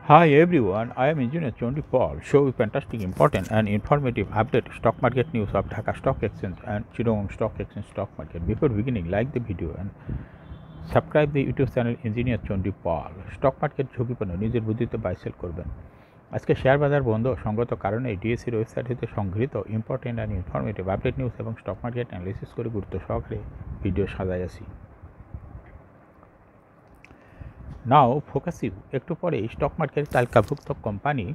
Hi everyone, I am Engineer Chondi Paul. Show you fantastic, important and informative update stock market news of Dhaka Stock Exchange and Chittagong Stock Exchange stock market. Before beginning, like the video and subscribe the YouTube channel Engineer Chondi Paul. Stock market ঝুঁকিপূর্ণ নিজের বুদ্ধিতে buy sell করবেন। আজকে share বাজার বন্ধ সঙ্গত কারণে ডিএসসির website হতে সংগৃহীত important and informative update news এবং স্টক মার্কেট অ্যানালিসিস করে গুরুত্ব সহকারে ভিডিও সাজাই আছি। নাও ফোকাসিভ একটু পরে স্টক মার্কেট তালিকাভুক্ত কোম্পানি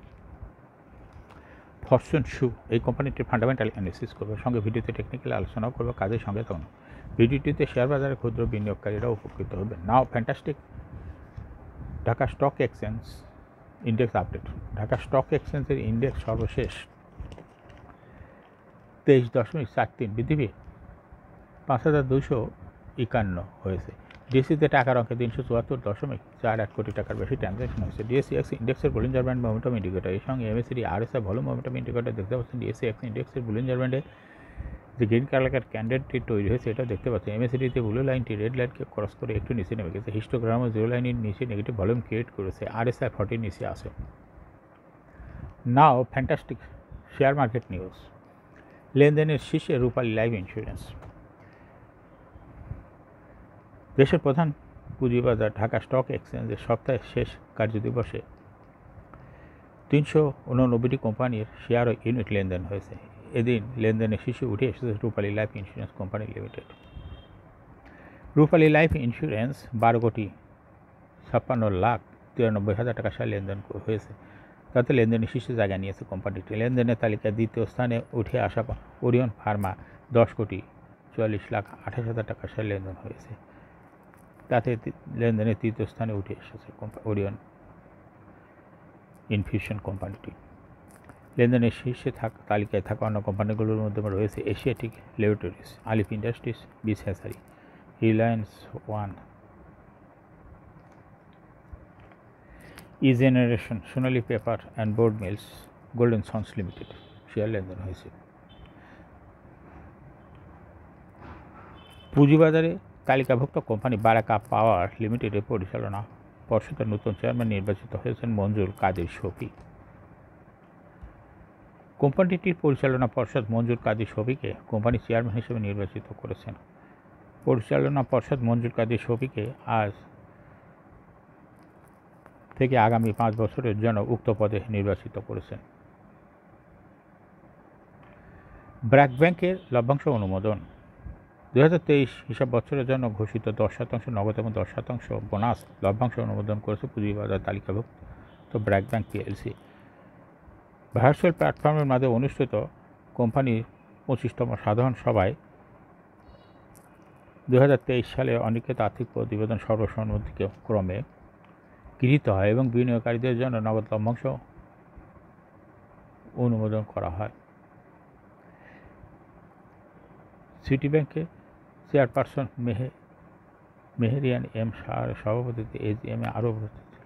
ফরচুন শু এই কোম্পানিটির ফান্ডামেন্টাল অ্যানালিসিস করবে, সঙ্গে ভিডিওতে টেকনিক্যাল আলোচনাও করবে। কাজের সঙ্গে তখন ভিডিওটিতে শেয়ার বাজারে ক্ষুদ্র বিনিয়োগকারীরা উপকৃত হবেন। Now fantastic Dhaka stock exchange index update. Dhaka stock এক্সচেঞ্জের ইন্ডেক্স সর্বশেষ 23.43 বৃদ্ধি পেয়ে 5,251 হয়েছে। ডিএসসিতে টাকার অঙ্কে 374.48 কোটি টাকার বেশি ট্রানজ্যাকশন হয়েছে। ডিএসসি এক্স ইন্ডেক্সের বলিঞ্জার ব্যান্ড মোমেন্টাম ইন্ডিকেটর এর সঙ্গে MACD RSI volume momentum indicator দেখতে পাচ্ছেন। ডিএসসি এক্স ইন্ডেক্সের বলিঞ্জার ব্যান্ডে যে গ্রিন কালার ক্যান্ডেলটি তৈরি হয়েছে এটা দেখতে পাচ্ছেন। এমএসিডিতে ব্লু লাইনটি রেড লাইনকে ক্রস করে একটু নিচে নেমে গেছে। হিস্টোগ্রামও জিরো লাইনের নিচে নেগেটিভ ভলিউম ক্রিয়েট করেছে। আরএসআই 40 নিচে আছে। নাও ফ্যান্টাস্টিক শেয়ার মার্কেট নিউজ। লেনদেনের শীর্ষে রূপালী লাইফ ইন্স্যুরেন্স। দেশের প্রধান পুঁজিবাজার ঢাকা স্টক এক্সচেঞ্জের সপ্তাহের শেষ কার্যদিবসে 389টি কোম্পানির শেয়ার ও ইউনিট লেনদেন হয়েছে। এদিন লেনদেনের শীর্ষে উঠে এসেছে রূপালী লাইফ ইন্স্যুরেন্স কোম্পানি লিমিটেড। রূপালী লাইফ ইন্স্যুরেন্স 12,56,93,000 টাকা শেয়ার লেনদেন হয়েছে। তাতে লেনদেনের শীর্ষে জায়গা নিয়েছে কোম্পানিটি। লেনদেনের তালিকায় দ্বিতীয় স্থানে উঠে আসা ওরিয়ন ফার্মা 10,44,28,000 টাকা শেয়ার লেনদেন হয়েছে। তাতে লেনদেনের তৃতীয় স্থানে উঠে এসেছে ওরিয়ন ইনফিউশন কোম্পানিটি। লেনদেনের শীর্ষে তালিকায় থাকা অন্য কোম্পানিগুলোর মধ্যে রয়েছে এশিয়াটিক ল্যাবরেটরিজ, আলিফ ইন্ডাস্ট্রিজ, বিস hatchery, Reliance One, E generation, Sonali Paper and Board Mills, Golden Sons Limited share লেনদেন হয়েছে। পুঁজিবাজারে তালিকাভুক্ত কোম্পানি বারাকা পাওয়ার লিমিটেডের পরিচালনা পর্ষদের নতুন চেয়ারম্যান নির্বাচিত হয়েছেন মঞ্জুর কাদের শফি। কোম্পানিটির পরিচালনা পর্ষদ মঞ্জুর কাদের শফিকে কোম্পানির চেয়ারম্যান হিসেবে নির্বাচিত করেছেন। পরিচালনা পর্ষদ মঞ্জুর কাদের শফিকে আজ থেকে আগামী 5 বছরের জন্য উক্ত পদে নির্বাচিত করেছেন। ব্র্যাক ব্যাংকের লভ্যাংশ অনুমোদন। 2023 হিসাব বছরের জন্য ঘোষিত 10% নগদ এবং 10% বোনাস লভ্যাংশ অনুমোদন করেছে পুঁজিবাজার তালিকাভুক্ত ব্র্যাক ব্যাংক পিএলসি। ভার্চুয়াল প্ল্যাটফর্মের মাধ্যমে অনুষ্ঠিত কোম্পানির 25তম সাধারণ সভায় 2023 সালে অনিকেত আর্থিক প্রতিবেদন সর্বসম্মতিক্রমে গৃহীত হয় এবং বিনিয়োগকারীদের জন্য নগদ লভ্যাংশ অনুমোদন করা হয়। সিটি ব্যাংকে চেয়ারপারসন মেহেরিয়ান এম শাহর সভাপতিত্বে এজিএমে আরও উপস্থিত ছিল।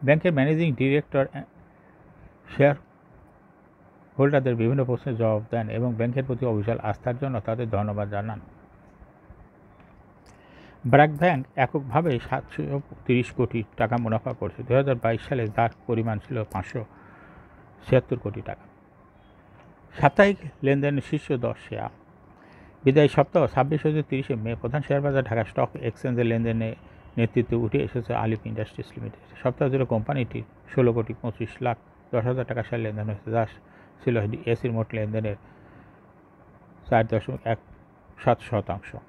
ব্যাংকের ম্যানেজিং ডিরেক্টর শেয়ার হোল্ডারদের বিভিন্ন প্রশ্নের জবাব দেন এবং ব্যাংকের প্রতি অবিচল আস্থার জন্য তাদের ধন্যবাদ জানান। ব্র্যাক ব্যাংক এককভাবে 730 কোটি টাকা মুনাফা করছে। 2022 সালে যার পরিমাণ ছিল 576 কোটি টাকা। সাপ্তাহিক লেনদেনের শীর্ষ 10 শেয়ার। বিদায়ী সপ্তাহ 26-30 মে প্রধান শেয়ার বাজার ঢাকা স্টক এক্সচেঞ্জের লেনদেনে নেতৃত্বে উঠে এসেছে আলিফ ইন্ডাস্ট্রিজ লিমিটেড। সপ্তাহ জুড়ে কোম্পানিটির 16,25,10,000 টাকা শেয়ার লেনদেন হয়েছে, যা ছিল এসির মোট লেনদেনের 4.17%।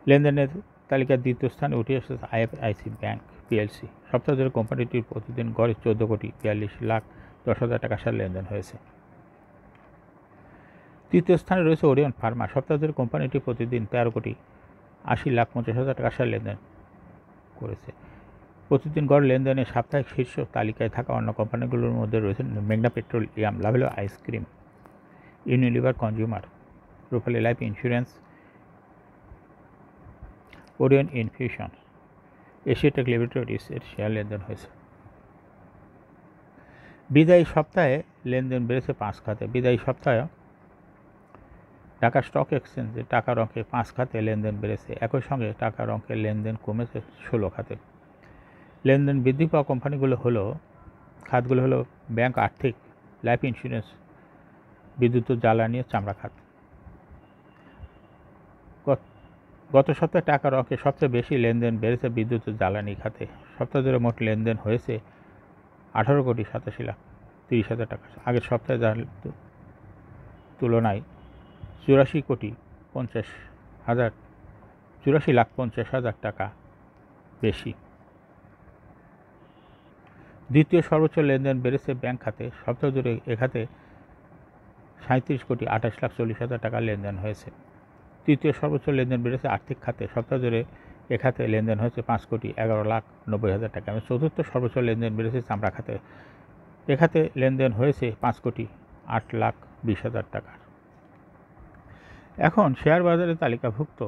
লেনদেনের তালিকার দ্বিতীয় স্থানে উঠে এসেছে আইএফআইসি ব্যাংক পিএলসি। সপ্তাহ জুড়ে কোম্পানিটির প্রতিদিন গড়ে 14,42,10,000 টাকা শেয়ার লেনদেন হয়েছে। তৃতীয় স্থানে রয়েছে ওরিয়ন ফার্মা। সপ্তাহ জুড়ে কোম্পানিটি প্রতিদিন 13,80,50,000 টাকা শেয়ার লেনদেন করেছে। প্রতিদিন গড় লেনদেনে সাপ্তাহিক শীর্ষ তালিকায় থাকা অন্য কোম্পানিগুলোর মধ্যে রয়েছে মেঘনা petroleum, Lovello ice cream, Unilever consumer, Rupali life insurance, Orion infusion, Asiatic limited এর শেয়ার লেনদেন হয়েছে। বিদায়ী সপ্তাহে লেনদেন বেড়েছে 5 খাতে। বিদায়ী সপ্তাহে ঢাকা স্টক এক্সচেঞ্জে টাকার অঙ্কে 5 খাতে লেনদেন বেড়েছে। একই সঙ্গে টাকার অঙ্কের লেনদেন কমেছে 16 খাতে। লেনদেন বৃদ্ধি পাওয়া খাতগুলো হলো ব্যাংক, আর্থিক, লাইফ ইন্স্যুরেন্স, বিদ্যুৎ ও জ্বালানি, চামড়া খাত। গত সপ্তাহে টাকার অঙ্কে সবচেয়ে বেশি লেনদেন বেড়েছে বিদ্যুৎ ও জ্বালানি খাতে। সপ্তাহ জুড়ে মোট লেনদেন হয়েছে 18,87,30,000 টাকা। আগের সপ্তাহে যার তুলনায় 84,50,000 টাকা বেশি। দ্বিতীয় সর্বোচ্চ লেনদেন বেড়েছে ব্যাংক খাতে। সপ্তাহ জুড়ে এ খাতে 37,28,40,000 টাকা লেনদেন হয়েছে। তৃতীয় সর্বোচ্চ লেনদেন বেড়েছে আর্থিক খাতে। সপ্তাহ জুড়ে এ খাতে লেনদেন হয়েছে 5,11,90,000 টাকা। এবং চতুর্থ সর্বোচ্চ লেনদেন বেড়েছে চামড়া খাতে। এ খাতে লেনদেন হয়েছে 5,08,20,000 টাকা। এখন শেয়ার বাজারে তালিকাভুক্ত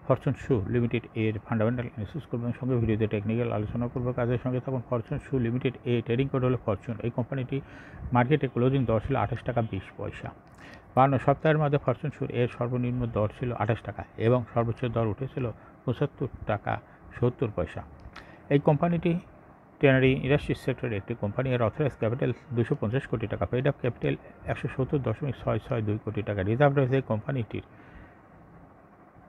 ফরচুন শু লিমিটেড এর ফান্ডামেন্টাল অ্যানালিসিস করবেন, সঙ্গে ভিডিওতে টেকনিক্যাল আলোচনা করব। কাজের সঙ্গে থাকুন। ফরচুন শু লিমিটেড এ ট্রেডিং কোড হলো ফরচুন। এই কোম্পানিটি মার্কেটে ক্লোজিং দর ছিল 28 টাকা 20 পয়সা। 52 সপ্তাহের মধ্যে ফরচুন শুর এর সর্বনিম্ন দর ছিল 28 টাকা এবং সর্বোচ্চ দর উঠেছিল 75 টাকা 70 পয়সা। এই কোম্পানিটি ট্যানারি ইন্ডাস্ট্রিজ সেক্টরের একটি কোম্পানি। এর অথরাইজ ক্যাপিটাল 250 কোটি টাকা, পেড আপ ক্যাপিটাল 170.662 কোটি টাকা। রিজার্ভ রয়েছে এই কোম্পানিটির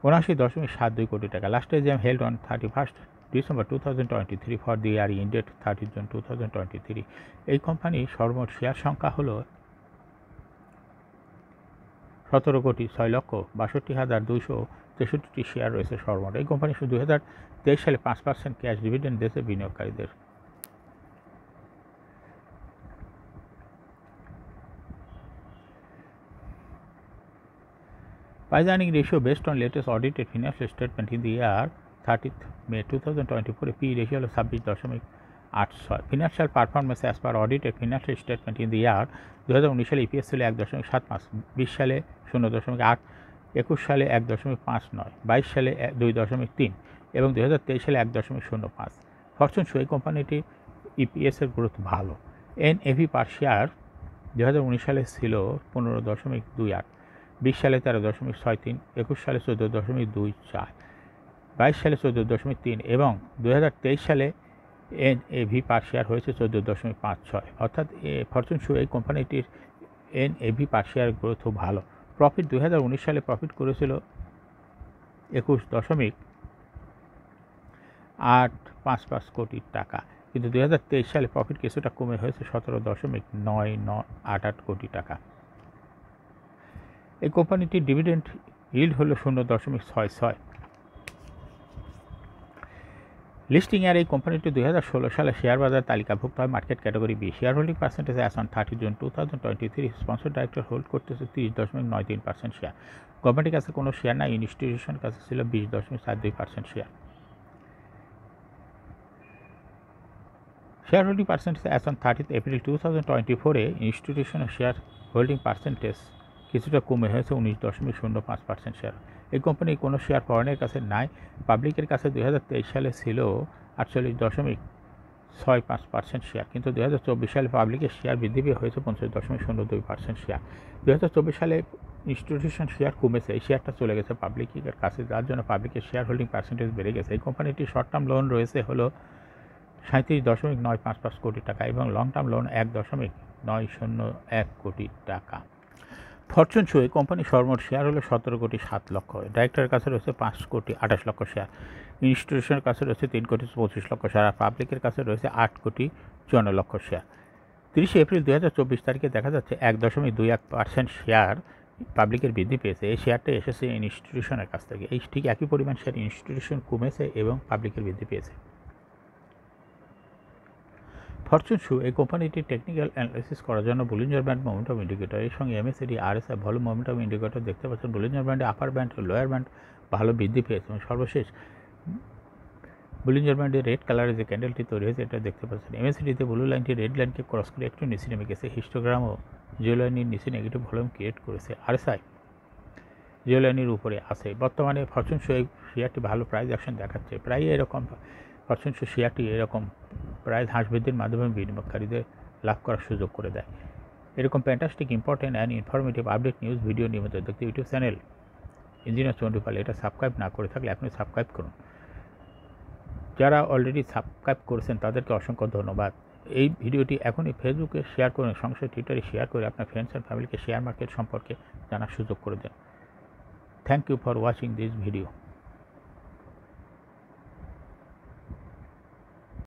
79.72 কোটি টাকা। Last AGM held on 31 December 2023 for the year ended 30 June 2023। এই কোম্পানির সর্বমোট শেয়ার সংখ্যা হলো 17,06,62,263 শেয়ার রয়েছে সর্বমোট। এই কোম্পানি 2023 সালে 5% ক্যাশ ডিভিডেন্ড দিয়েছে বিনিয়োগকারীদের। Price earning ratio based on latest audited financial statement in the year 30th May 2024, P ratio হলো 26.86। Financial performance as per audited financial statement in the year 2019 সালে ইপিএস ছিল 1.75, 20 সালে 0.8, 21 সালে 1.59, 22 সালে 2.3 এবং 2023 সালে 1.05। ফরচুন শু এই কোম্পানিটি ইপিএসের গ্রোথ ভালো। এনএভি পার শেয়ার 2019 সালে ছিল 15.28, 20 সালে 13.63, 21 সালে 14.24, 22 সালে 14.3 এবং 2023 সালে এনএভি পার শেয়ার হয়েছে 14.56। অর্থাৎ ফরচুন শু এই কোম্পানিটির এনএভি পার শেয়ার গ্রোথ ভালো। প্রফিট 2019 সালে প্রফিট করেছিল 21.855 কোটি টাকা, কিন্তু 2023 সালে প্রফিট কিছুটা কমে হয়েছে 17.9988 কোটি টাকা। এই কোম্পানিটির ডিভিডেন্ড ইল্ড হলো 0.66। লিস্টিং এর এই কোম্পানিটি 2016 সালে শেয়ার বাজার তালিকাভুক্ত হয় market category B. Share holding percentage as on 30 June 2023, sponsor director hold করতেছে 30.93% শেয়ার। গভর্নমেন্টের কাছে কোনো শেয়ার নাই, ইনস্টিটিউশনের কাছে ছিল 20.42% share. Share holding percentage as on 30 April 2024 ইনস্টিটিউশনের শেয়ার হোল্ডিং পার্সেন্টেজ কিছুটা কমে হয়েছে 19.05% শেয়ার। এই কোম্পানির কোনো শেয়ার ফরেনের কাছে নাই। পাবলিকের কাছে 2023 সালে ছিল 48.65% শেয়ার, কিন্তু 2024 সালে পাবলিকের শেয়ার বৃদ্ধি পেয়ে হয়েছে 50.02% শেয়ার। 2024 সালে ইনস্টিটিউশন শেয়ার কমেছে, এই শেয়ারটা চলে গেছে পাবলিকের কাছে, যার জন্য পাবলিকের শেয়ার হোল্ডিং পার্সেন্টেজ বেড়ে গেছে। এই কোম্পানিটির শর্ট টার্ম লোন রয়েছে হলো 37.955 কোটি টাকা এবং লং টার্ম লোন 1.901 কোটি টাকা। ফরচুন শু এই কোম্পানির সর্বমোট শেয়ার হলো 17,07,00,000। ডাইরেক্টরের কাছে রয়েছে 5,28,00,000 শেয়ার। ইনস্টিটিউশনের কাছে রয়েছে 3,25,00,000 শেয়ার আর পাবলিকের কাছে রয়েছে 8,54,00,000 শেয়ার। 30 এপ্রিল 2024 তারিখে দেখা যাচ্ছে 1.21% শেয়ার পাবলিকের বৃদ্ধি পেয়েছে। এই শেয়ারটা এসেছে ইনস্টিটিউশনের কাছ থেকে। এই ঠিক একই পরিমাণ শেয়ার ইনস্টিটিউশন কমেছে এবং পাবলিকের বৃদ্ধি পেয়েছে। ফরচুন শু এই কোম্পানিটি টেকনিক্যাল অ্যানালাইসিস করার জন্য বলিঞ্জার ব্যান্ড মোমেন্টাম ইন্ডিকেটর এর সঙ্গে MACD RSI volume momentum indicator দেখতে পাচ্ছেন। বলিঞ্জার ব্যান্ডে আপার ব্যান্ড ও লোয়ার ব্যান্ড ভালো বৃদ্ধি পেয়েছে এবং সর্বশেষ বুলিঞ্জার ব্যান্ডে রেড কালারের যে ক্যান্ডেলটি তৈরি হয়েছে এটা দেখতে পাচ্ছেন। এমএসিডিতে ব্লু লাইনটি রেড লাইনকে ক্রস করে একটু নিচে নেমে গেছে। হিস্টোগ্রামও জিও লাইনের নিচে নেগেটিভ ভলিউম ক্রিয়েট করেছে। আরএসআই জিও লাইনের উপরে আছে। বর্তমানে ফরচুন শো শেয়ারটি ভালো প্রাইস অ্যাকশন দেখাচ্ছে। প্রায় এরকম ফরচুন শো শেয়ারটি এরকম প্রাইস হ্রাস বৃদ্ধির মাধ্যমে বিনিয়োগকারীদের লাভ করার সুযোগ করে দেয়। এরকম fantastic important and informative update news video নিয়মিত দেখতে ইউটিউব চ্যানেল ইঞ্জিনিয়ার চন্ডী পাল এটা সাবস্ক্রাইব না করে থাকলে আপনি সাবস্ক্রাইব করুন। যারা অলরেডি সাবস্ক্রাইব করেছেন তাদেরকে অসংখ্য ধন্যবাদ। এই ভিডিওটি এখনই ফেসবুকে শেয়ার করুন, সঙ্গে টুইটারে শেয়ার করে আপনার ফ্রেন্ডস অ্যান্ড ফ্যামিলিকে শেয়ার মার্কেট সম্পর্কে জানার সুযোগ করে দেন। Thank you for watching this video.